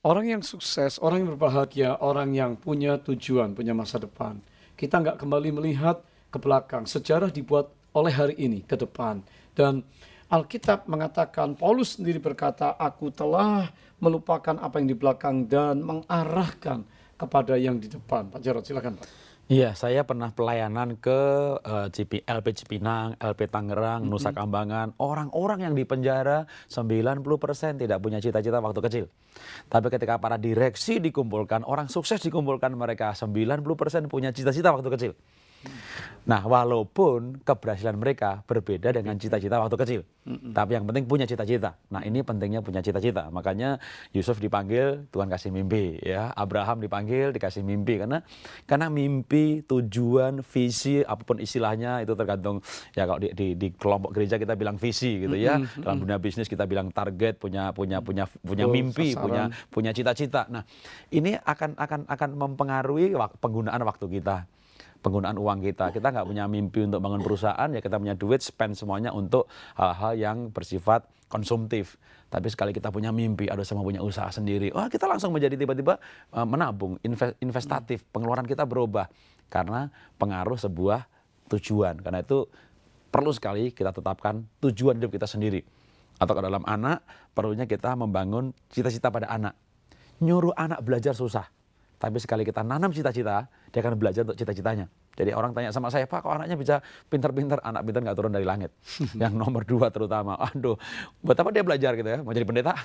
Orang yang sukses, orang yang berbahagia, orang yang punya tujuan, punya masa depan. Kita nggak kembali melihat ke belakang. Sejarah dibuat oleh hari ini ke depan. Dan Alkitab mengatakan, Paulus sendiri berkata, aku telah melupakan apa yang di belakang dan mengarahkan kepada yang di depan. Pak Jarod, silakan Pak. Iya, saya pernah pelayanan ke LP Cipinang, LP Tangerang, Nusa Kambangan. Orang-orang yang di penjara 90% tidak punya cita-cita waktu kecil. Tapi ketika para direksi dikumpulkan, orang sukses dikumpulkan, mereka 90% punya cita-cita waktu kecil. Nah, walaupun keberhasilan mereka berbeda dengan cita-cita waktu kecil. Tapi yang penting punya cita-cita. Nah, ini pentingnya punya cita-cita. Makanya Yusuf dipanggil, Tuhan kasih mimpi. Ya, Abraham dipanggil, dikasih mimpi. Karena mimpi, tujuan, visi, apapun istilahnya, itu tergantung. Ya, kalau di kelompok gereja kita bilang visi gitu ya. Dalam dunia bisnis kita bilang target, punya mimpi, punya cita-cita. Nah, ini akan mempengaruhi penggunaan waktu kita. Penggunaan uang kita nggak punya mimpi untuk bangun perusahaan, ya kita punya duit, spend semuanya untuk hal-hal yang bersifat konsumtif. Tapi sekali kita punya mimpi, aduh saya mau punya usaha sendiri, kita langsung menjadi tiba-tiba menabung, investatif, pengeluaran kita berubah karena pengaruh sebuah tujuan. Karena itu perlu sekali kita tetapkan tujuan hidup kita sendiri. Atau ke dalam anak, perlunya kita membangun cita-cita pada anak. Nyuruh anak belajar susah. Tapi sekali kita nanam cita-cita, dia akan belajar untuk cita-citanya. Jadi orang tanya sama saya, Pak, kok anaknya bisa pinter-pinter? Anak pinter nggak turun dari langit. Yang nomor 2 terutama. Aduh, buat apa dia belajar gitu ya? Mau jadi pendeta?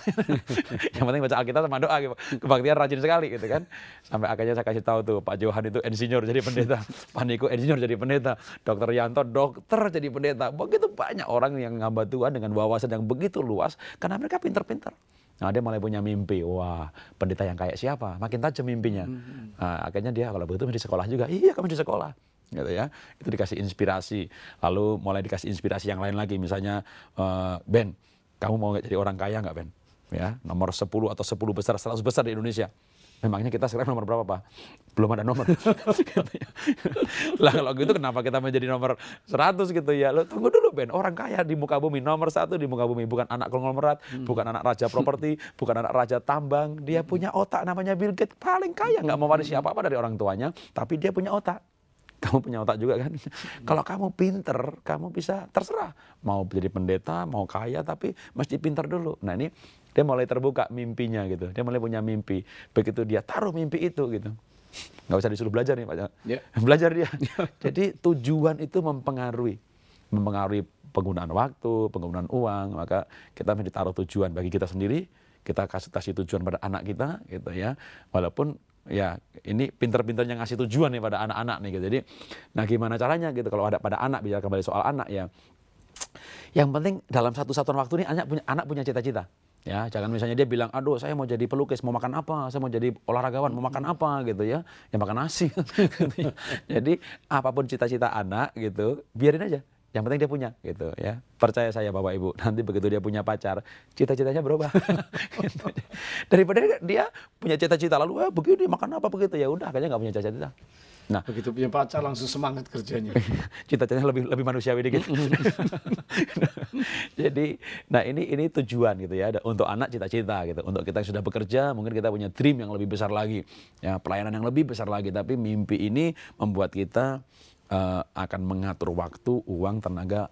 Yang penting baca Alkitab sama doa. Kebaktian rajin sekali gitu kan. Sampai akhirnya saya kasih tahu tuh, Pak Johan itu insinyur jadi pendeta. Pak Niko insinyur jadi pendeta. Dokter Yanto dokter jadi pendeta. Begitu banyak orang yang ngamba Tuhan dengan wawasan yang begitu luas. Karena mereka pinter-pinter. Nah, dia mulai punya mimpi. Wah, pendeta yang kayak siapa? Makin tajam mimpinya. Nah, akhirnya dia kalau begitu di sekolah juga. Iya, kamu di sekolah. Gitu ya. Itu dikasih inspirasi. Lalu mulai dikasih inspirasi yang lain lagi. Misalnya, Ben, kamu mau jadi orang kaya nggak, Ben? Ya, nomor 10 atau 10 besar, 100 besar di Indonesia. Memangnya kita sekarang nomor berapa, Pak? Belum ada nomor. Lah kalau gitu kenapa kita menjadi nomor 100 gitu ya? Lo tunggu dulu, Ben. Orang kaya di muka bumi, nomor 1 di muka bumi. Bukan anak konglomerat, bukan anak raja properti, bukan anak raja tambang. Dia punya otak namanya Bill Gates. Paling kaya, nggak mewarisi apa-apa dari orang tuanya. Tapi dia punya otak. Kamu punya otak juga kan? Kalau kamu pinter, kamu bisa terserah. Mau jadi pendeta, mau kaya, tapi mesti pinter dulu. Nah ini dia mulai terbuka mimpinya gitu. Dia mulai punya mimpi. Begitu dia taruh mimpi itu gitu. Nggak usah disuruh belajar nih Pak. Yeah. Belajar dia. Jadi tujuan itu mempengaruhi penggunaan waktu, penggunaan uang. Maka kita mesti taruh tujuan bagi kita sendiri. Kita kasih tujuan pada anak kita gitu ya. Walaupun ya ini pinter-pinternya ngasih tujuan nih pada anak-anak nih gitu. Jadi nah gimana caranya gitu kalau ada pada anak, bicara kembali soal anak ya. Yang penting dalam satu satuan waktu ini anak punya cita-cita. Ya, jangan misalnya dia bilang, aduh saya mau jadi pelukis, mau makan apa? Saya mau jadi olahragawan, mau makan apa gitu ya. Ya makan nasi. Jadi apapun cita-cita anak gitu, biarin aja. Yang penting dia punya gitu ya. Percaya saya Bapak Ibu, nanti begitu dia punya pacar, cita-citanya berubah. Gitu. Daripada dia punya cita-cita lalu begini makan apa begitu, ya udah akhirnya nggak punya cita-cita. Nah, begitu punya pacar langsung semangat kerjanya. Cita-citanya lebih manusiawi dikit. Jadi, nah ini tujuan gitu ya untuk anak cita-cita gitu. Untuk kita yang sudah bekerja, mungkin kita punya dream yang lebih besar lagi, ya pelayanan yang lebih besar lagi. Tapi mimpi ini membuat kita akan mengatur waktu, uang, tenaga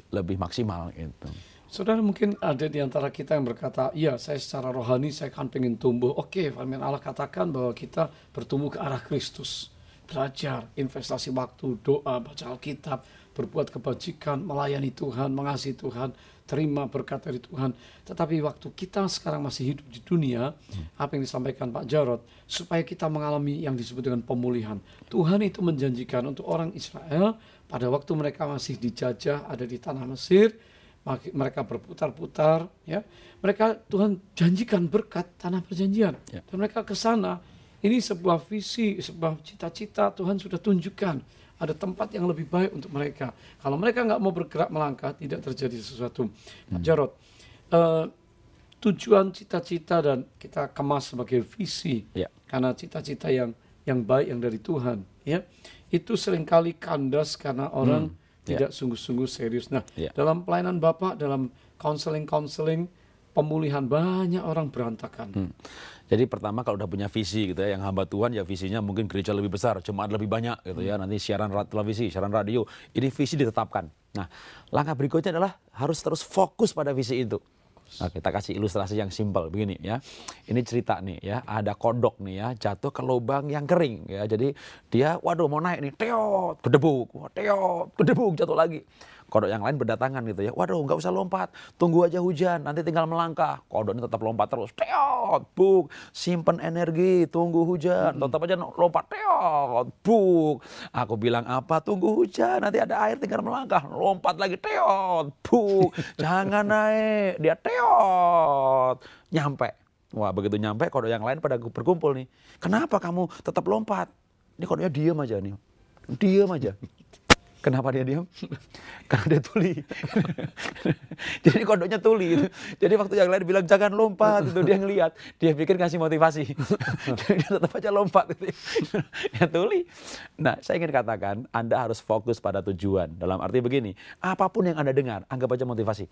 lebih maksimal gitu. Saudara, mungkin ada di antara kita yang berkata, iya saya secara rohani saya kan pengen tumbuh. Oke, firman Allah katakan bahwa kita bertumbuh ke arah Kristus. Belajar, investasi waktu, doa, baca Alkitab, berbuat kebajikan, melayani Tuhan, mengasihi Tuhan, terima berkat dari Tuhan. Tetapi waktu kita sekarang masih hidup di dunia, apa yang disampaikan Pak Jarod, supaya kita mengalami yang disebut dengan pemulihan. Tuhan itu menjanjikan untuk orang Israel, pada waktu mereka masih dijajah, ada di tanah Mesir, mereka berputar-putar, ya, mereka Tuhan janjikan berkat tanah perjanjian, dan mereka ke sana. Ini sebuah visi, sebuah cita-cita Tuhan sudah tunjukkan. Ada tempat yang lebih baik untuk mereka. Kalau mereka nggak mau bergerak melangkah, tidak terjadi sesuatu. Pak Jarod, tujuan cita-cita dan kita kemas sebagai visi, karena cita-cita yang baik yang dari Tuhan, ya, itu seringkali kandas karena orang tidak sungguh-sungguh serius. Nah, dalam pelayanan Bapak, dalam counseling, pemulihan banyak orang berantakan. Jadi pertama kalau udah punya visi gitu ya, yang hamba Tuhan ya visinya mungkin gereja lebih besar, jemaat lebih banyak gitu ya, nanti siaran televisi, siaran radio, ini visi ditetapkan. Nah, langkah berikutnya adalah harus terus fokus pada visi itu. Nah, kita kasih ilustrasi yang simpel begini ya. Ini cerita nih ya, ada kodok nih ya, jatuh ke lubang yang kering ya. Jadi dia waduh mau naik nih, teot, gedebuk, teot, gedebuk, jatuh lagi. Kodok yang lain berdatangan gitu ya. Waduh, nggak usah lompat, tunggu aja hujan, nanti tinggal melangkah. Kodok ini tetap lompat terus, teot, buk, simpen energi, tunggu hujan, tetap aja lompat, teot, buk. Aku bilang apa? Tunggu hujan, nanti ada air, tinggal melangkah, lompat lagi, teot, buk. Jangan naik, dia teot, nyampe. Wah, begitu nyampe, kodok yang lain pada berkumpul nih. Kenapa kamu tetap lompat? Ini kodoknya diam aja nih, diam aja. Kenapa dia diam? Karena dia tuli. Jadi kodoknya tuli. Gitu. Jadi waktu yang lain bilang jangan lompat, itu dia ngelihat, dia pikir ngasih motivasi. Jadi dia tetap aja lompat. Gitu. Ya tuli. Nah, saya ingin katakan Anda harus fokus pada tujuan. Dalam arti begini, apapun yang Anda dengar, anggap aja motivasi.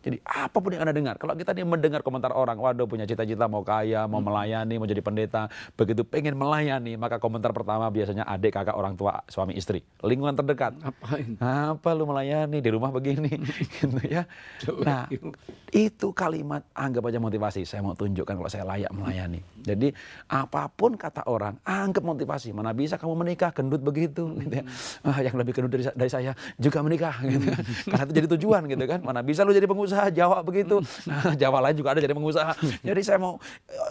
Jadi apapun yang Anda dengar, kalau kita nih mendengar komentar orang, waduh punya cita-cita mau kaya, mau melayani, mau jadi pendeta, begitu pengen melayani, maka komentar pertama biasanya adik, kakak, orang tua, suami, istri, lingkungan terdekat. Ngapain? Apa lu melayani di rumah begini, gitu ya. Nah, itu kalimat anggap aja motivasi. Saya mau tunjukkan kalau saya layak melayani. Jadi apapun kata orang, anggap motivasi. Mana bisa kamu menikah gendut begitu, gitu ya. Yang lebih gendut dari saya juga menikah, gitu kan. Karena itu jadi tujuan, gitu kan. Mana bisa lu jadi pengusaha Jawa begitu. Nah, Jawa lain juga ada jadi pengusaha. Jadi saya mau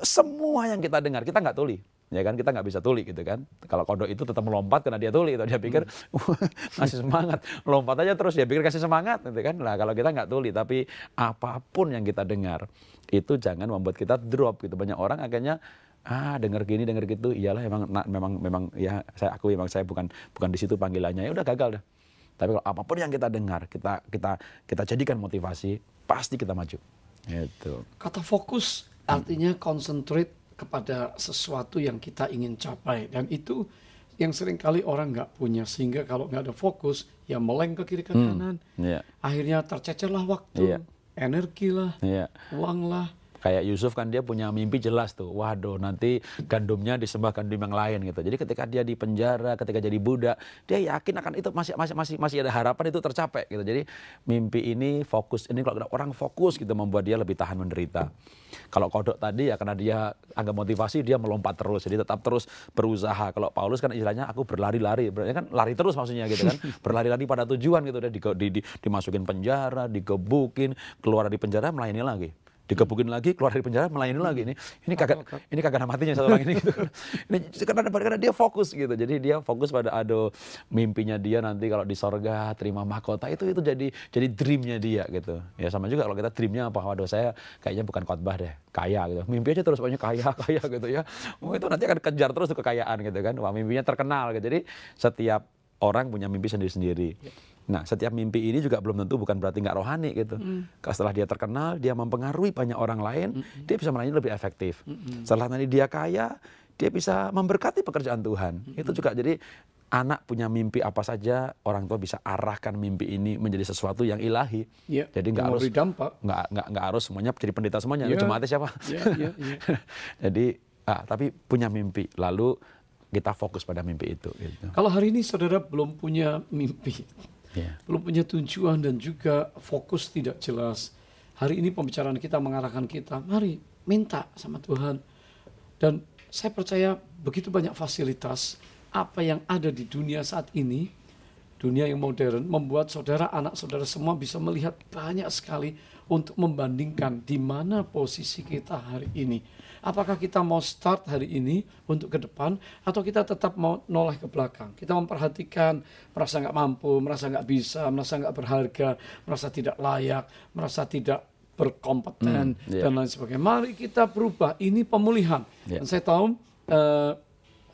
semua yang kita dengar, kita nggak tuli. Ya kan, kita nggak bisa tuli gitu kan. Kalau kodok itu tetap melompat karena dia tuli. Dia pikir ngasih semangat. Lompat aja terus, dia pikir kasih semangat gitu kan. Nah, kalau kita nggak tuli, tapi apapun yang kita dengar, itu jangan membuat kita drop gitu. Banyak orang akhirnya dengar gini, dengar gitu. Iyalah memang ya saya akui memang saya bukan di situ panggilannya. Ya udah gagal dah. Tapi kalau apapun yang kita dengar, kita jadikan motivasi, pasti kita maju. Gitu. Kata fokus artinya concentrate kepada sesuatu yang kita ingin capai. Dan itu yang seringkali orang nggak punya. Sehingga kalau nggak ada fokus, ya meleng ke kiri ke kanan. Akhirnya tercecerlah waktu, energi lah, uang lah. Kayak Yusuf kan dia punya mimpi jelas tuh. Waduh, nanti gandumnya disembah gandum yang lain gitu. Jadi ketika dia di penjara, ketika jadi budak, dia yakin akan itu masih ada harapan itu tercapai gitu. Jadi mimpi ini fokus. Ini kalau orang fokus gitu membuat dia lebih tahan menderita. Kalau kodok tadi ya karena dia agak motivasi, dia melompat terus. Jadi tetap terus berusaha. Kalau Paulus kan istilahnya aku berlari-lari. Berarti kan lari terus maksudnya gitu kan. Berlari-lari pada tujuan gitu. Dia dimasukin penjara, digebukin, keluar dari penjara melayani lagi. Digebukin lagi, keluar dari penjara, melayani lagi. Ini kagak ada matinya satu orang ini gitu. Ini karena dia fokus gitu. Jadi dia fokus pada mimpinya dia nanti kalau di sorga terima mahkota itu jadi dreamnya dia gitu. Ya sama juga kalau kita dreamnya apa? Waduh saya kayaknya bukan khotbah deh, kaya gitu. Mimpi aja terus pokoknya kaya gitu ya. Itu nanti akan kejar terus tuh kekayaan gitu kan. Wah mimpinya terkenal gitu. Jadi setiap orang punya mimpi sendiri-sendiri. Nah, setiap mimpi ini juga belum tentu bukan berarti nggak rohani gitu. Setelah dia terkenal, dia mempengaruhi banyak orang lain, dia bisa melayani lebih efektif. Setelah nanti dia kaya, dia bisa memberkati pekerjaan Tuhan. Itu juga jadi anak punya mimpi apa saja, orang tua bisa arahkan mimpi ini menjadi sesuatu yang ilahi. Jadi nggak harus semuanya jadi pendeta semuanya. Jemaatnya siapa? Jadi tapi punya mimpi, lalu kita fokus pada mimpi itu. Gitu. Kalau hari ini saudara belum punya mimpi, belum punya tujuan dan juga fokus tidak jelas. Hari ini pembicaraan kita mengarahkan kita, mari minta sama Tuhan. Dan saya percaya begitu banyak fasilitas apa yang ada di dunia saat ini, dunia yang modern, membuat saudara, anak saudara semua bisa melihat banyak sekali untuk membandingkan di mana posisi kita hari ini. Apakah kita mau start hari ini untuk ke depan, atau kita tetap mau noleh ke belakang? Kita memperhatikan, merasa nggak mampu, merasa nggak bisa, merasa nggak berharga, merasa tidak layak, merasa tidak berkompeten, dan lain sebagainya. Mari kita berubah, ini pemulihan. Dan saya tahu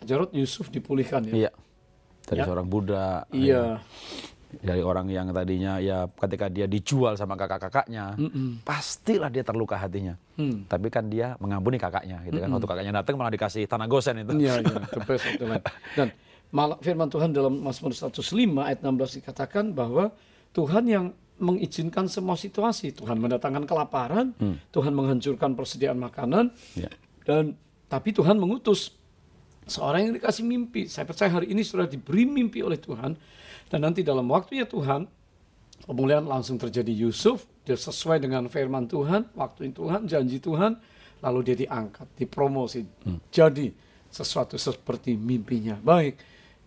Jarod Yusuf dipulihkan ya. Dari seorang budak. Dari orang yang tadinya ya ketika dia dijual sama kakak-kakaknya, pastilah dia terluka hatinya. Tapi kan dia mengampuni kakaknya gitu kan. Waktu kakaknya datang malah dikasih tanah gosen itu. Dan malah firman Tuhan dalam Mazmur 105 ayat 16 dikatakan bahwa Tuhan yang mengizinkan semua situasi. Tuhan mendatangkan kelaparan, Tuhan menghancurkan persediaan makanan, tapi Tuhan mengutus seorang yang dikasih mimpi. Saya percaya hari ini sudah diberi mimpi oleh Tuhan, dan nanti dalam waktunya Tuhan, pemulihan langsung terjadi. Yusuf, dia sesuai dengan firman Tuhan, waktu Tuhan, janji Tuhan, lalu dia diangkat, dipromosi, jadi sesuatu seperti mimpinya. Baik,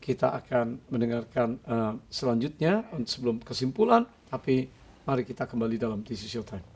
kita akan mendengarkan selanjutnya sebelum kesimpulan, tapi mari kita kembali dalam TC Showtime.